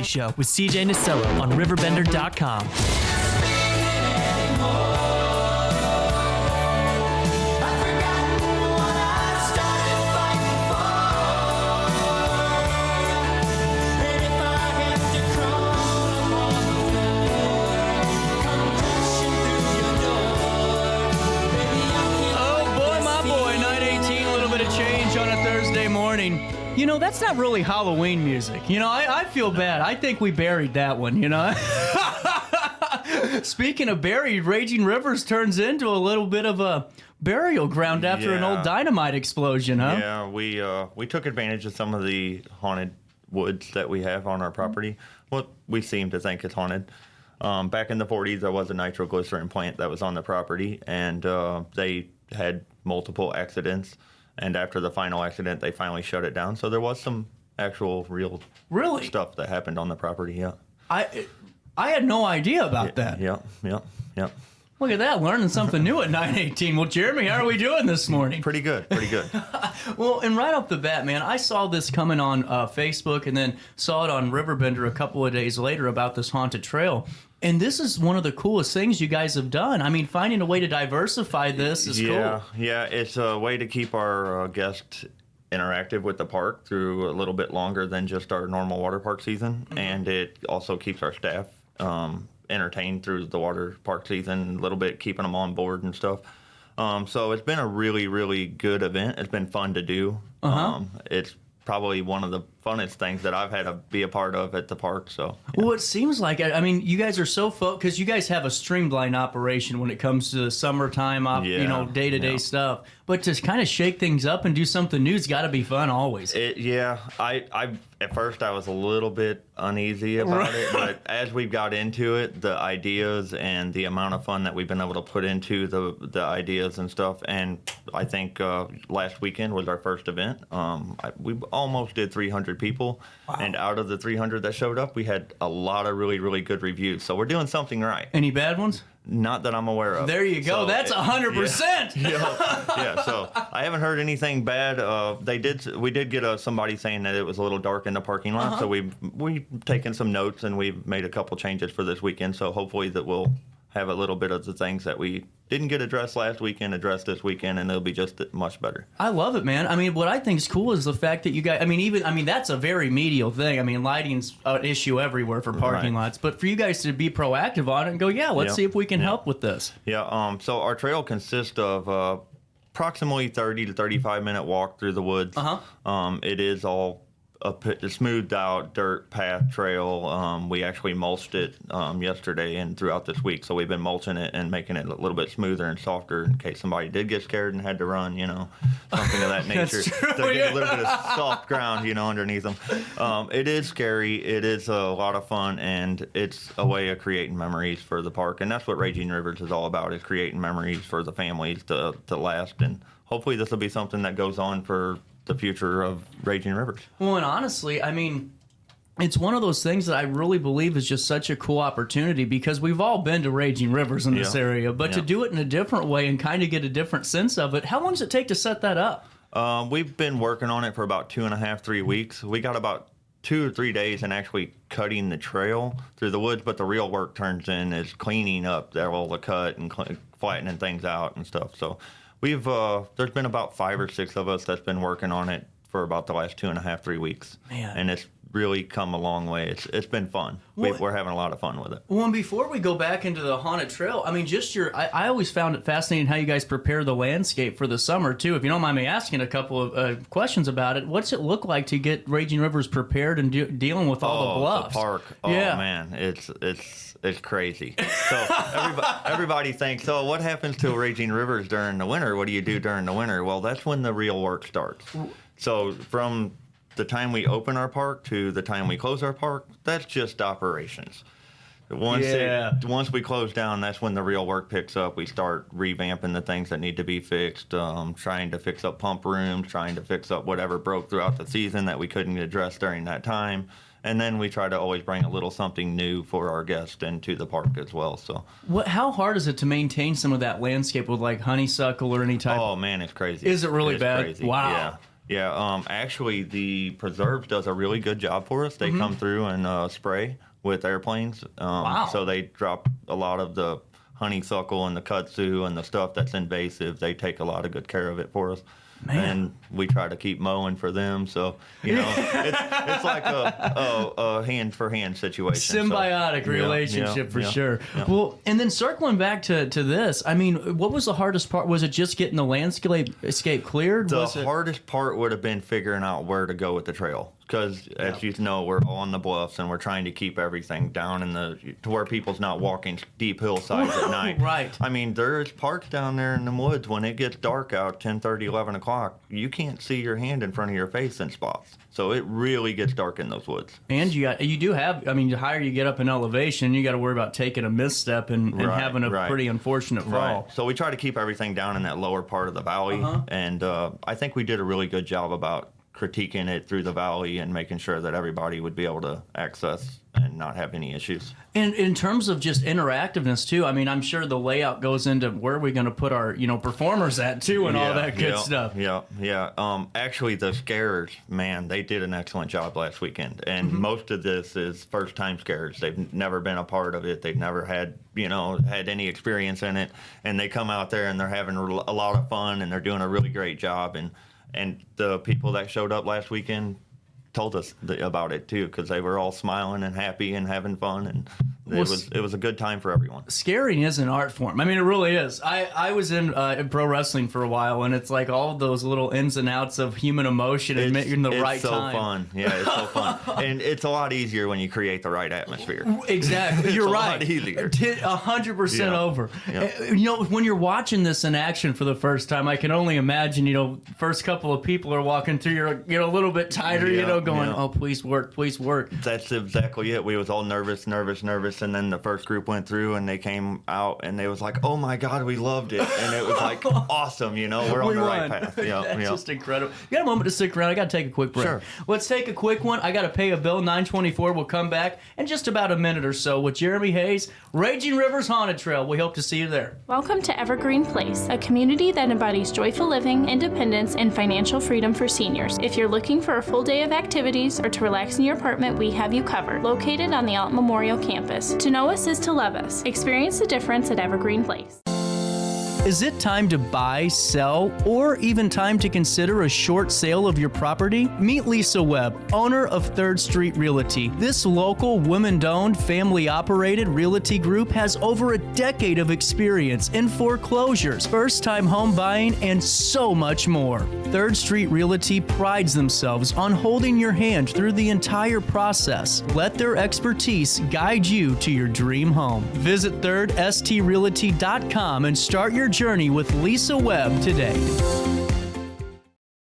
Show with CJ Nasello on RiverBender.com. You know, that's not really Halloween music. You know, I feel bad. I think we buried that one, you know? Speaking of buried, Raging Rivers turns into a little bit of a burial ground after an old dynamite explosion, huh? Yeah, we took advantage of some of the haunted woods that we have on our property. Well, we seem to think it's haunted. Back in the 40s, there was a nitroglycerin plant that was on the property, and they had multiple accidents. And after the final accident, they finally shut it down. So there was some actual real stuff that happened on the property, yeah. I had no idea about that. Yep. Look at that, learning something new at 9:18. Well, Jeremy, how are we doing this morning? Pretty good. Well, and right off the bat, man, I saw this coming on Facebook and then saw it on Riverbender a couple of days later about this haunted trail. And this is one of the coolest things you guys have done. I mean, finding a way to diversify this is cool. Yeah, it's a way to keep our guests interactive with the park through a little bit longer than just our normal water park season. Mm-hmm. And it also keeps our staff entertained through the water park season, a little bit keeping them on board and stuff. So it's been a really, really good event. It's been fun to do. It's probably one of the funnest things that I've had to be a part of at the park. So, yeah. Well, it seems like, I mean, you guys are so because you guys have a streamlined operation when it comes to the summertime, day-to-day stuff. But to kind of shake things up and do something new, it's got to be fun always. I at first I was a little bit uneasy about it, but as we've got into it, the ideas and the amount of fun that we've been able to put into the ideas and stuff, and I think last weekend was our first event. We almost did 300 people, and out of the 300 that showed up, we had a lot of really, really good reviews. So we're doing something right. Any bad ones? Not that I'm aware of. There you go. So that's 100%. Yeah. So I haven't heard anything bad. We did get somebody saying that it was a little dark in the parking lot. So we've taken some notes and we've made a couple changes for this weekend. So hopefully that we'll have a little bit of the things that we didn't get addressed last weekend, addressed this weekend, and they'll be just much better. I love it, man. I mean, what I think is cool is the fact that you guys, that's a very medial thing. I mean, lighting's an issue everywhere for parking lots, but for you guys to be proactive on it and go, let's see if we can help with this. Yeah, so our trail consists of approximately 30 to 35 minute walk through the woods. It is all a smoothed out dirt path trail. We actually mulched it yesterday and throughout this week. So we've been mulching it and making it a little bit smoother and softer in case somebody did get scared and had to run, something of that nature. They're getting a little bit of soft ground, underneath them. It is scary. It is a lot of fun, and it's a way of creating memories for the park. And that's what Raging Rivers is all about, is creating memories for the families to last. And hopefully this will be something that goes on for the future of Raging Rivers. Well, and honestly, I mean, it's one of those things that I really believe is just such a cool opportunity, because we've all been to Raging Rivers in this area, but to do it in a different way and kind of get a different sense of it, how long does it take to set that up? We've been working on it for about 2.5, 3 weeks. We got about 2 or 3 days in actually cutting the trail through the woods, but the real work turns in is cleaning up all the cut and flattening things out and stuff. So there's been about 5 or 6 of us that's been working on it for about the last 2.5, 3 weeks. Man. And it's really come a long way. It's been fun. We're having a lot of fun with it. Well, and before we go back into the haunted trail, I mean, I always found it fascinating how you guys prepare the landscape for the summer, too. If you don't mind me asking a couple of questions about it, what's it look like to get Raging Rivers prepared and dealing with all the bluffs? The park. Oh, man. It's crazy. So everybody thinks, what happens to Raging Rivers during the winter? What do you do during the winter? Well, that's when the real work starts. So from the time we open our park to the time we close our park, that's just operations. Once we close down, that's when the real work picks up. We start revamping the things that need to be fixed, trying to fix up pump rooms, trying to fix up whatever broke throughout the season that we couldn't address during that time. And then we try to always bring a little something new for our guests into the park as well. So, how hard is it to maintain some of that landscape with like honeysuckle or any type? Oh man, it's crazy. Is it really bad? Crazy. Wow. Yeah, actually, the preserves does a really good job for us. They come through and spray with airplanes. Wow. So they drop a lot of the honeysuckle and the kudzu and the stuff that's invasive. They take a lot of good care of it for us. Man. And we try to keep mowing for them. So, it's like a hand-for-hand situation. Symbiotic relationship for sure. Yeah. Well, and then circling back to this, I mean, what was the hardest part? Was it just getting the landscape cleared? The hardest part would have been figuring out where to go with the trail. Because, as you know, we're on the bluffs and we're trying to keep everything down to where people's not walking steep hillsides at night. Right. I mean, there's parks down there in the woods when it gets dark out, 10:30, 11 o'clock. You can't see your hand in front of your face in spots. So it really gets dark in those woods. And you do have, I mean, the higher you get up in elevation, you got to worry about taking a misstep and having a pretty unfortunate fall. Right. So we try to keep everything down in that lower part of the valley. And I think we did a really good job about critiquing it through the valley and making sure that everybody would be able to access and not have any issues. And in terms of just interactiveness too, I mean, I'm sure the layout goes into where are we going to put our, performers at too and all that good stuff. Yeah. Actually, the scarers, man, they did an excellent job last weekend. And most of this is first-time scarers. They've never been a part of it. They've never had any experience in it. And they come out there and they're having a lot of fun and they're doing a really great job. And the people that showed up last weekend told us about it too, because they were all smiling and happy and having fun, and it was a good time for everyone. Scaring is an art form. I mean, it really is. I was in pro wrestling for a while, and it's like all of those little ins and outs of human emotion and making the right time. It's so fun. Yeah, it's so fun. And it's a lot easier when you create the right atmosphere. Exactly. You're right. It's a lot easier. 100% over. Yeah. When you're watching this in action for the first time, I can only imagine, first couple of people are walking through, you're a little bit tighter, going, oh, please work. That's exactly it. We was all nervous, and then the first group went through and they came out and they was like, oh my God, we loved it. And it was like, awesome, we're on the right path. That's just incredible. You got a moment to stick around? I got to take a quick break. Sure. Let's take a quick one. I got to pay a bill, $9.24. We'll come back in just about a minute or so with Jeremy Hayes, Raging Rivers Haunted Trail. We hope to see you there. Welcome to Evergreen Place, a community that embodies joyful living, independence, and financial freedom for seniors. If you're looking for a full day of activities or to relax in your apartment, we have you covered. Located on the Alt Memorial campus. To know us is to love us. Experience the difference at Evergreen Place. Is it time to buy, sell, or even time to consider a short sale of your property? Meet Lisa Webb, owner of 3rd Street Realty. This local, women-owned, family-operated realty group has over a decade of experience in foreclosures, first-time home buying, and so much more. 3rd Street Realty prides themselves on holding your hand through the entire process. Let their expertise guide you to your dream home. Visit 3rdstrealty.com and start your journey with Lisa Webb today.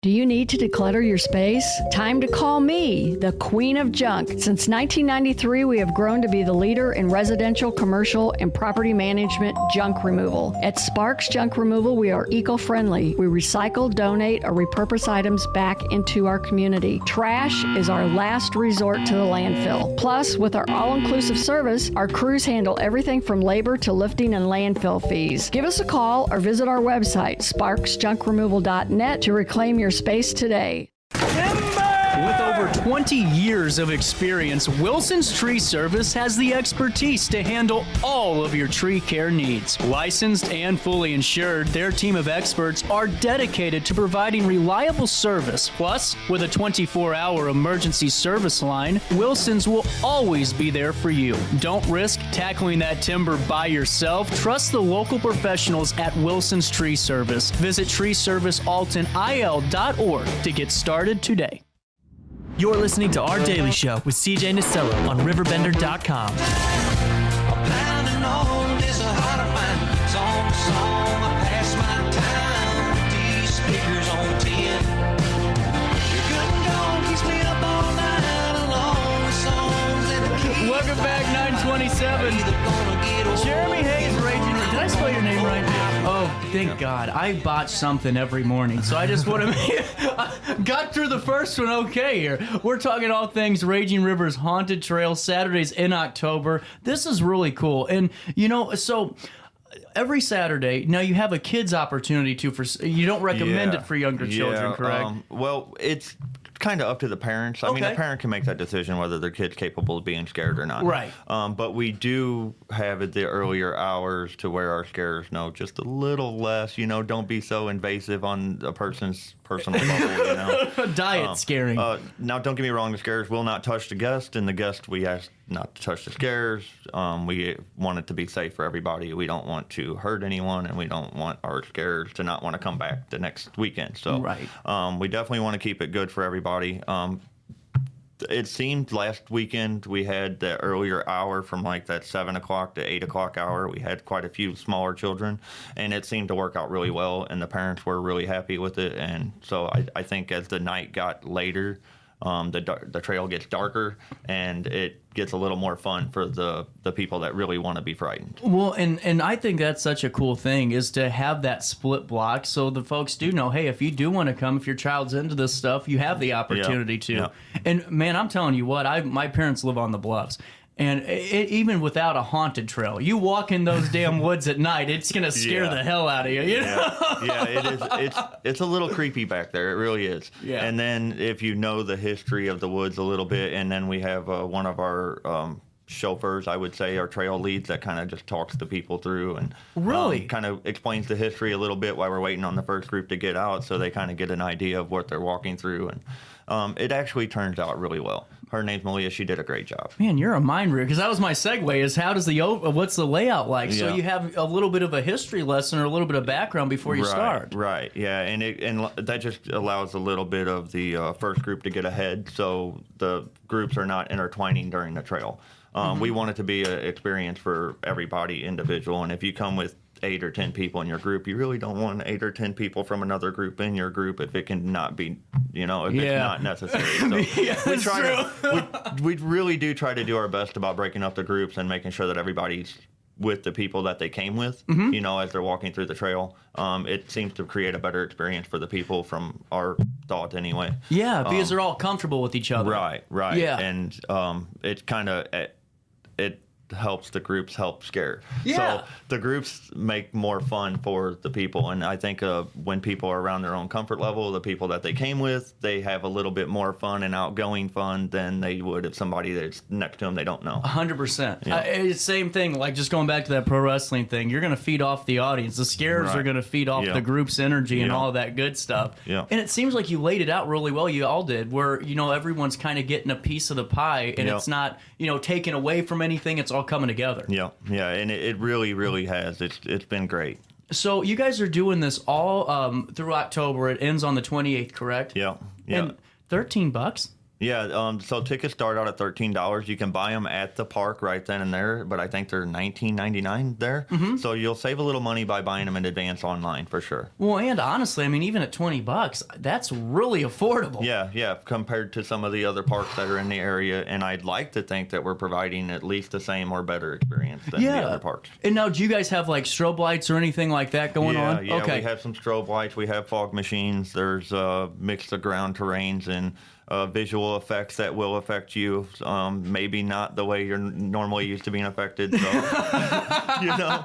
Do you need to declutter your space? Time to call me, the Queen of Junk. Since 1993, we have grown to be the leader in residential, commercial, and property management junk removal. At Sparks Junk Removal, we are eco-friendly. We recycle, donate, or repurpose items back into our community. Trash is our last resort to the landfill. Plus, with our all-inclusive service, our crews handle everything from labor to lifting and landfill fees. Give us a call or visit our website, sparksjunkremoval.net, to reclaim your space today. With over 20 years of experience, Wilson's Tree Service has the expertise to handle all of your tree care needs. Licensed and fully insured, their team of experts are dedicated to providing reliable service. Plus, with a 24-hour emergency service line, Wilson's will always be there for you. Don't risk tackling that timber by yourself. Trust the local professionals at Wilson's Tree Service. Visit treeservicealtonil.org to get started today. You're listening to Our Daily Show with CJ Nasello on RiverBender.com. Welcome back, 927. Jeremy Hayes, Raging River. Did I spell your name right? Oh, thank God. I botch something every morning, so I just want to make got through the first one okay here. We're talking all things Raging River's Haunted Trail, Saturdays in October. This is really cool. And, so every Saturday, now you have a kid's opportunity too. You don't recommend it for younger children, correct? Well, it's kind of up to the parents. I mean, the parent can make that decision whether their kid's capable of being scared or not. Right. But we do have it the earlier hours to where our scares know just a little less. Don't be so invasive on a person's personal bubble. Diet scaring. Now, don't get me wrong. The scares will not touch the guest, and the guest we ask not to touch the scares. We want it to be safe for everybody. We don't want to hurt anyone, and we don't want our scares to not want to come back the next weekend. So we definitely want to keep it good for everybody. It seemed last weekend we had the earlier hour from like that 7 o'clock to 8 o'clock hour. We had quite a few smaller children, and it seemed to work out really well, and the parents were really happy with it. And so I think as the night got later, the trail gets darker, and it gets a little more fun for the people that really want to be frightened. Well, and I think that's such a cool thing is to have that split block so the folks do know, hey, if you do want to come, if your child's into this stuff, you have the opportunity to. Yeah. And man, I'm telling you what, my parents live on the bluffs. And even without a haunted trail, you walk in those damn woods at night, it's going to scare the hell out of you. Yeah, it is. It's a little creepy back there. It really is. Yeah. And then if you know the history of the woods a little bit, and then we have one of our chauffeurs, I would say, our trail leads that kind of just talks to people through and kind of explains the history a little bit while we're waiting on the first group to get out, so they kind of get an idea of what they're walking through. And it actually turns out really well. Her name's Malia. She did a great job. Man, you're a mind reader, because that was my segue. Is what's the layout like? Yeah. So you have a little bit of a history lesson or a little bit of background before you start. Right. Yeah, and that just allows a little bit of the first group to get ahead, so the groups are not intertwining during the trail. We want it to be an experience for everybody individual, and if you come with 8 or 10 people in your group, you really don't want 8 or 10 people from another group in your group if it can not be, if it's not necessary. So we really do try to do our best about breaking up the groups and making sure that everybody's with the people that they came with, as they're walking through the trail. It seems to create a better experience for the people from our thought anyway. Yeah, because they're all comfortable with each other. Right. Yeah. And it kind of... it helps the groups help scare. Yeah. So the groups make more fun for the people, and I think when people are around their own comfort level, the people that they came with, they have a little bit more fun and outgoing fun than they would if somebody that's next to them they don't know. 100%. It's same thing, like just going back to that pro wrestling thing, you're going to feed off the audience. The scares are going to feed off the group's energy and all of that good stuff. Yeah. And it seems like you laid it out really well. You all did, where, everyone's kind of getting a piece of the pie, and it's not, taken away from anything. It's all coming together. Yeah, and it really, really has. It's been great. So you guys are doing this all through October. It ends on the 28th, correct? Yeah. And $13? Yeah, so tickets start out at $13. You can buy them at the park right then and there, but I think they're $19.99 there. So you'll save a little money by buying them in advance online for sure. Well, and honestly, I mean, even at $20, that's really affordable. Yeah, compared to some of the other parks that are in the area, and I'd like to think that we're providing at least the same or better experience than the other parks. And now, do you guys have like strobe lights or anything like that going on? Yeah, we have some strobe lights. We have fog machines. There's mixed ground terrains and visual effects that will affect you, maybe not the way you're normally used to being affected. So,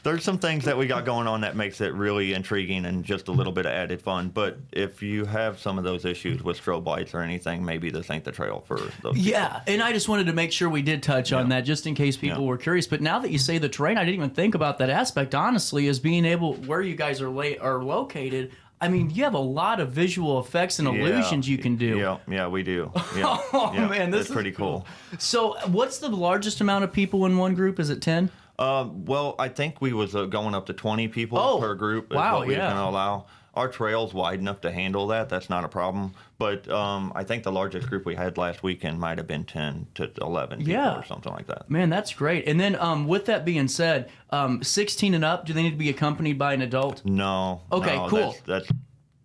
there's some things that we got going on that makes it really intriguing and just a little bit of added fun. But if you have some of those issues with strobe lights or anything, maybe this ain't the trail for those. Yeah, and I just wanted to make sure we did touch on that just in case people were curious. But now that you say the terrain, I didn't even think about that aspect, honestly, is being able, where you guys are located, I mean, you have a lot of visual effects and illusions you can do. Yeah, we do. Yeah. Man, this is pretty cool. So what's the largest amount of people in one group? Is it 10? Well, I think we was going up to 20 people per group is what we were going to allow. Our trail's wide enough to handle that. That's not a problem. But I think the largest group we had last weekend might have been 10 to 11 people or something like that. Man, that's great. And then with that being said, 16 and up, do they need to be accompanied by an adult? No. Okay, no, cool. That's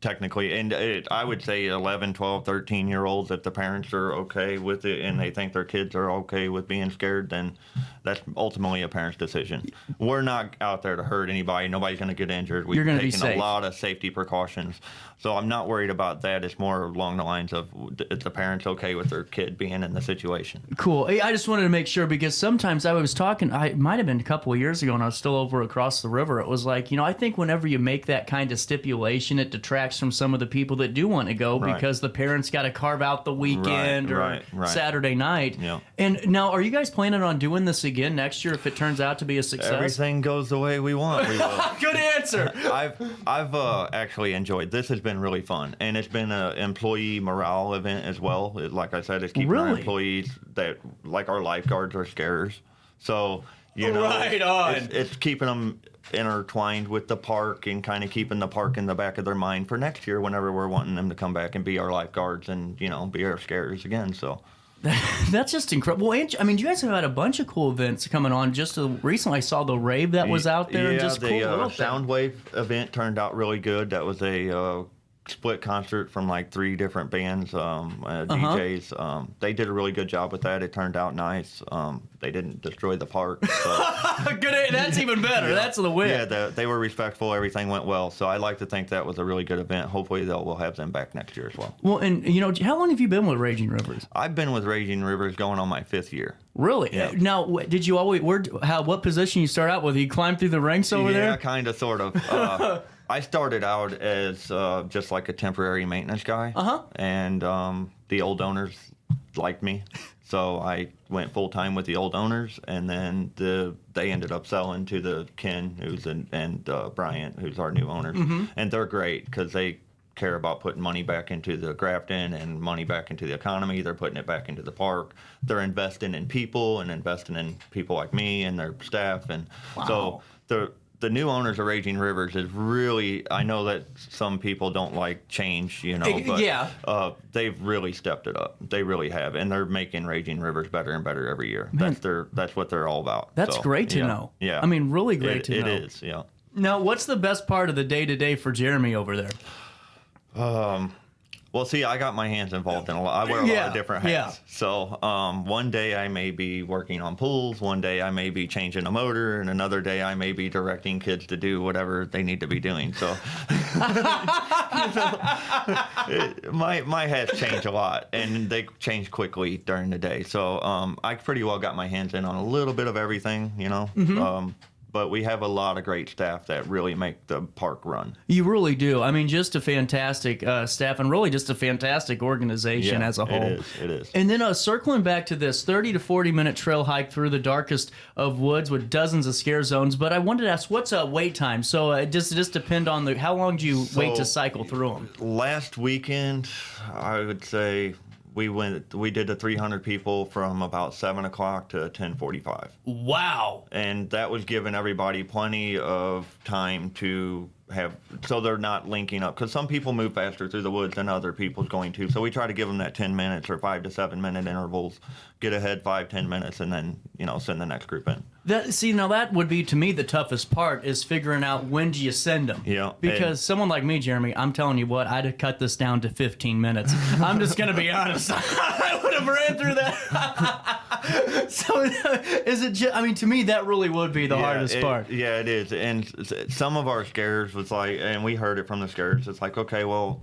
technically. And I would say 11, 12, 13-year-olds, if the parents are okay with it and they think their kids are okay with being scared, then that's ultimately a parent's decision. We're not out there to hurt anybody. Nobody's going to get injured. We've taken a lot of safety precautions. So I'm not worried about that. It's more along the lines of, is the parents okay with their kid being in the situation? Cool. I just wanted to make sure, because sometimes I was talking, I might have been a couple of years ago, and I was still over across the river. It was like, I think whenever you make that kind of stipulation, it detracts from some of the people that do want to go, because the parents got to carve out the weekend or Saturday night. Yeah. And now, are you guys planning on doing this again next year if it turns out to be a success? Everything goes the way we want. We will. Good answer. I've actually enjoyed this. Has been really fun, and it's been an employee morale event as well. Like I said, it's keeping our employees that, like our lifeguards, are scarers. So it's keeping them intertwined with the park and kind of keeping the park in the back of their mind for next year whenever we're wanting them to come back and be our lifeguards and be our scarers again. So. That's just incredible. Well, I mean, you guys have had a bunch of cool events coming on. Just recently, I saw the rave that was out there. Yeah, and just the cool Soundwave event turned out really good. That was a split concert from like 3 different bands, DJs. They did a really good job with that. It turned out nice. They didn't destroy the park. So. Good. That's even better. Yeah. That's the win. Yeah, they were respectful. Everything went well. So I like to think that was a really good event. Hopefully we'll have them back next year as well. Well, and how long have you been with Raging Rivers? I've been with Raging Rivers going on my 5th year. Really? Yeah. Now, did you always? What position you start out with? You climb through the ranks over there? Yeah, kind of, sort of. I started out as just like a temporary maintenance guy. And the old owners liked me. So I went full-time with the old owners, and then they ended up selling to the Ken, and Bryant, who's our new owners. And they're great because they care about putting money back into the Grafton and money back into the economy. They're putting it back into the park. They're investing in people and investing in people like me and their staff. And so the new owners of Raging Rivers is really, I know that some people don't like change, but they've really stepped it up. They really have, and they're making Raging Rivers better and better every year. Man, that's what they're all about. That's great to know. Yeah, I mean, really great to know. It is. Yeah. Now, what's the best part of the day-to-day for Jeremy over there? Well, see, I got my hands involved in a lot. I wear a lot of different hats. Yeah. So one day I may be working on pools. One day I may be changing a motor. And another day I may be directing kids to do whatever they need to be doing. So my hats change a lot, and they change quickly during the day. So I pretty well got my hands in on a little bit of everything, but we have a lot of great staff that really make the park run. You really do. I mean, just a fantastic staff, and really just a fantastic organization as a whole. It is. And then circling back to this 30 to 40-minute trail hike through the darkest of woods with dozens of scare zones, but I wanted to ask, what's wait time? So does it just depend on how long do you wait to cycle through them? Last weekend, I would say... We did the 300 people from about 7 o'clock to 10:45. Wow! And that was giving everybody plenty of time to so they're not linking up, because some people move faster through the woods than other people's going to. So we try to give them that 10 minutes or 5 to 7 minute intervals, get ahead 5-10 minutes, and then send the next group in. Now that would be, to me, the toughest part is figuring out when do you send them. Yeah. Because someone like me, Jeremy, I'm telling you what, I'd have cut this down to 15 minutes. I'm just going to be honest. I would have ran through that. So is it just, I mean, to me, that really would be the hardest part. Yeah, it is. And some of our scares was like, and we heard it from the scares, it's like, okay, well,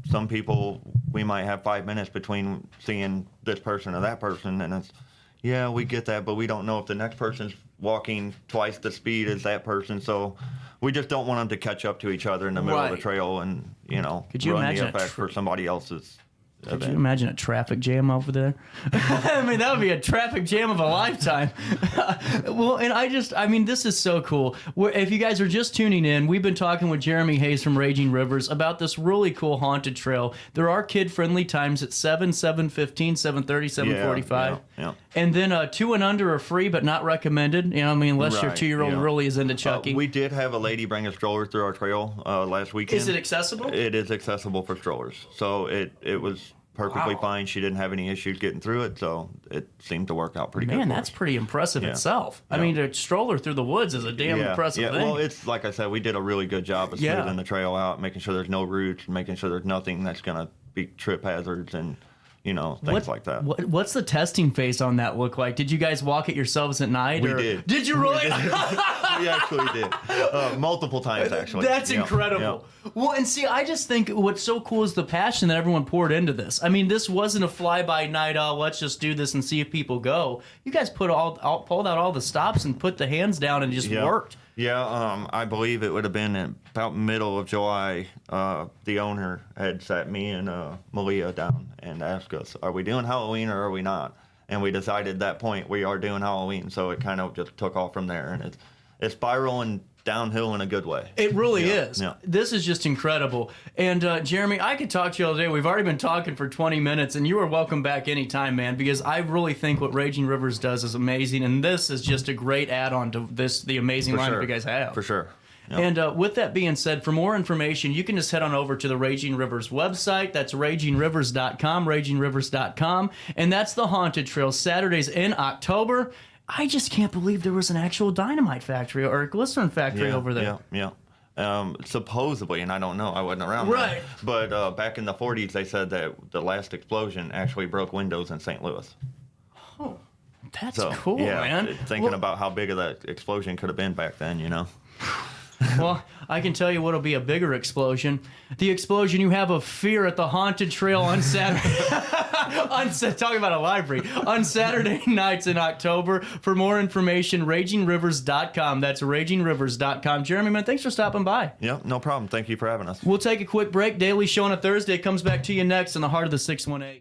some people, we might have 5 minutes between seeing this person or that person, and it's, yeah, we get that, but we don't know if the next person's walking twice the speed as that person, so we just don't want them to catch up to each other in the middle of the trail and, Could you run imagine the effect for somebody else's Could you imagine a traffic jam over there? I mean, that would be a traffic jam of a lifetime. Well, and this is so cool. If you guys are just tuning in, we've been talking with Jeremy Hayes from Raging Rivers about this really cool haunted trail. There are kid-friendly times at 7, 7:15, 7:30, 7:45. Yeah. And then 2 and under are free but not recommended. Unless your 2-year-old really is into Chucky. We did have a lady bring a stroller through our trail last weekend. Is it accessible? It is accessible for strollers. So it was perfectly Wow. fine. She didn't have any issues getting through it, so it seemed to work out pretty good. Man, for that's us. pretty impressive Yeah. itself. I Yeah. mean, to stroll her through the woods is a damn impressive thing. Well, it's like I said, we did a really good job of Yeah. smoothing the trail out, making sure there's no roots, making sure there's nothing that's going to be trip hazards and, things like that. What's the testing phase on that look like? Did you guys walk it yourselves at night? We or did. Did you really? We actually did. Multiple times, actually. That's Yeah, incredible. Well, and see, I just think what's so cool is the passion that everyone poured into this. I mean, this wasn't a fly-by-night, let's just do this and see if people go. You guys pulled out all the stops and put the hands down and just Yeah. worked. Yeah, I believe it would have been about middle of July. The owner had sat me and Malia down and asked us, are we doing Halloween or are we not? And we decided at that point we are doing Halloween, so it kind of just took off from there. And it's spiraling downhill in a good way. It really is. Yeah. This is just incredible. And Jeremy, I could talk to you all day. We've already been talking for 20 minutes, and you are welcome back anytime, man, because I really think what Raging Rivers does is amazing, and this is just a great add-on to the amazing For lineup sure. you guys have. For sure. Yeah. And with that being said, for more information, you can just head on over to the Raging Rivers website. That's RiverBender.com, RiverBender.com. And that's the Haunted Trail, Saturdays in October. I just can't believe there was an actual dynamite factory or a glycerin factory over there. Yeah. Supposedly, and I don't know, I wasn't around Right. then, but back in the 40s, they said that the last explosion actually broke windows in St. Louis. Oh, that's So, cool, yeah, man. thinking Well- about how big of that explosion could have been back then, Well, I can tell you what'll be a bigger explosion. The explosion you have of fear at the Haunted Trail on Saturday. Talking about a library. On Saturday nights in October. For more information, RagingRivers.com. That's RagingRivers.com. Jeremy, man, thanks for stopping by. Yeah, no problem. Thank you for having us. We'll take a quick break. Daily Show on a Thursday comes back to you next in the heart of the 618.